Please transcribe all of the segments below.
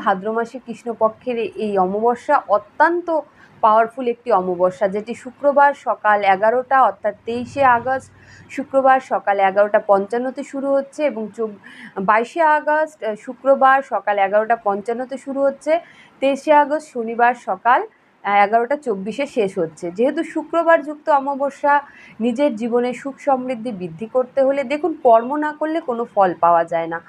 ভাদ্র মাসে কৃষ্ণপক্ষের এই অমাবস্যা অত্যন্ত পাওয়ারফুল একটি অমাবস্যা, যেটি শুক্রবার সকাল 11টা অর্থাৎ 23শে আগস্ট শুক্রবার সকাল 11টা 55-তে শুরু হচ্ছে এবং 22শে আগস্ট শুক্রবার সকাল 11টা 55-তে শুরু হচ্ছে, 23শে আগস্ট শনিবার সকাল 11টা 24-এ শেষ হচ্ছে। যেহেতু শুক্রবার যুক্ত অমাবস্যা, নিজের জীবনে সুখ সমৃদ্ধি বৃদ্ধি করতে হলে দেখুন, কর্ম না করলে কোনো ফল পাওয়া যায় না,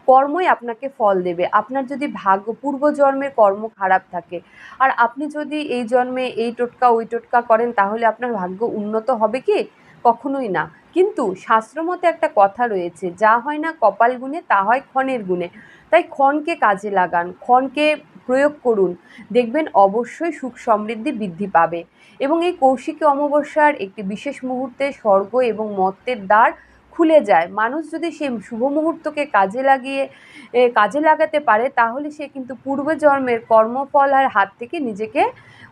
কর্মই আপনাকে ফল দেবে। আপনার যদি ভাগ্য পূর্বজন্মের কর্ম খারাপ থাকে আর আপনি যদি এই জন্মে এই টোটকা ওই টোটকা করেন, তাহলে আপনার ভাগ্য উন্নত হবে কি? কখনোই না। কিন্তু শাস্ত্রমতে একটা কথা রয়েছে, যা হয় না কপাল গুণে তা হয় ক্ষণের গুণে। তাই ক্ষণকে কাজে লাগান, ক্ষণকে প্রয়োগ করুন, দেখবেন অবশ্যই সুখ সমৃদ্ধি বৃদ্ধি পাবে। এবং এই কৌশিকী অমাবস্যার একটি বিশেষ মুহূর্তে স্বর্গ এবং মর্ত্যের দ্বার খুলে যায়। মানুষ যদি সেই শুভ মুহূর্তকে কাজে লাগাতে পারে, তাহলে সে কিন্তু পূর্বজন্মের কর্মফল আর হাত থেকে নিজেকে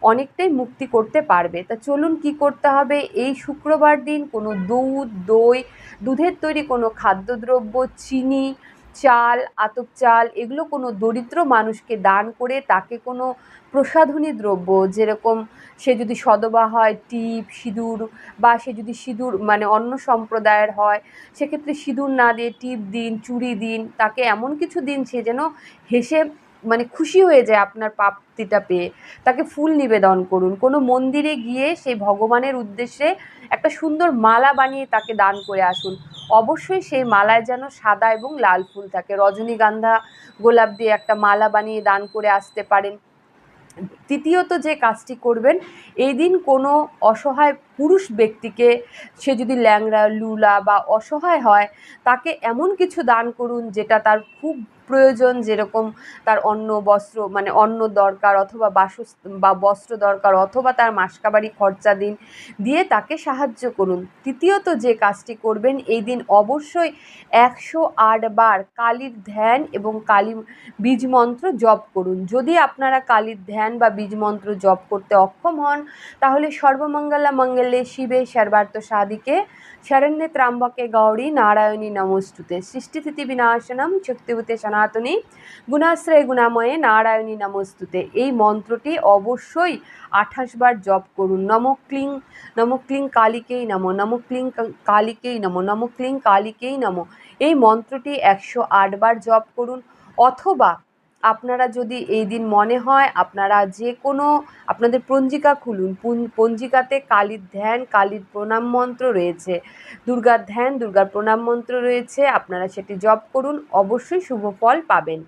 অনেকটাই মুক্তি করতে পারবে। তা চলুন কি করতে হবে। এই শুক্রবার দিন কোনো দুধ, দই, দুধের তৈরি কোনো খাদ্যদ্রব্য, চিনি, চাল, আতপ চাল, এগুলো কোনো দরিদ্র মানুষকে দান করে তাকে কোনো প্রসাধনী দ্রব্য, যেরকম সে যদি সধবা হয় টিপ, সিঁদুর, বা সে যদি সিঁদুর মানে অন্য সম্প্রদায়ের হয়, সেক্ষেত্রে সিঁদুর না দিয়ে টিপ দিন, চুড়ি দিন, তাকে এমন কিছু দিন সে যেন হেসে মানে খুশি হয়ে যায় আপনার প্রাপ্তিটা পেয়ে। তাকে ফুল নিবেদন করুন, কোনো মন্দিরে গিয়ে সেই ভগবানের উদ্দেশ্যে একটা সুন্দর মালা বানিয়ে তাকে দান করে আসুন। অবশ্যই সেই মালায় যেন সাদা এবং লাল ফুল থাকে, রজনীগন্ধা, গোলাপ দিয়ে একটা মালা বানিয়ে দান করে আসতে পারেন। তৃতীয়ত যে কাজটি করবেন, এই দিন কোনো অসহায় পুরুষ ব্যক্তিকে, সে যদি ল্যাংড়া, লুলা বা অসহায় হয়, তাকে এমন কিছু দান করুন যেটা তার খুব প্রয়োজন, যেরকম তার অন্ন বস্ত্র মানে অন্ন দরকার, অথবা বস্ত্র দরকার, অথবা তার মাসকাবারি খরচা দিয়ে তাকে সাহায্য করুন। তৃতীয়ত যে কাজটি করবেন, এই দিন অবশ্যই 108 বার কালীর ধ্যান এবং কালী বীজ মন্ত্র জপ করুন। যদি আপনারা কালীর ধ্যান বা বীজ মন্ত্র জপ করতে অক্ষম হন, তাহলে সর্বমঙ্গলা মঙ্গলে শিবে সর্বার্থ সাধিকে শরণ্যে ত্র্যম্বকে গৌরী নারায়ণী নমস্তুতে সৃষ্টিস্থিতি বিনাশনম শক্তিভূতে সনাতনী গুণাশ্রয় গুণাময়ে নারায়ণী নমস্তুতে। এই মন্ত্রটি অবশ্যই 28 বার জপ করুন। নমো ক্লিং কালিকেই নমো, নমো ক্লিং কালিকেই নমো, নমো ক্লিং কালিকেই নমো। এই মন্ত্রটি 108 বার জপ করুন। অথবা আপনারা যদি এই দিন মনে হয়, আপনারা যে কোনো আপনাদের পঞ্জিকা খুলুন, পঞ্জিকাতে কালীর ধ্যান, কালীর প্রণাম মন্ত্র রয়েছে, দুর্গার ধ্যান, দুর্গার প্রণাম মন্ত্র রয়েছে, আপনারা সেটি জপ করুন, অবশ্যই শুভ ফল পাবেন।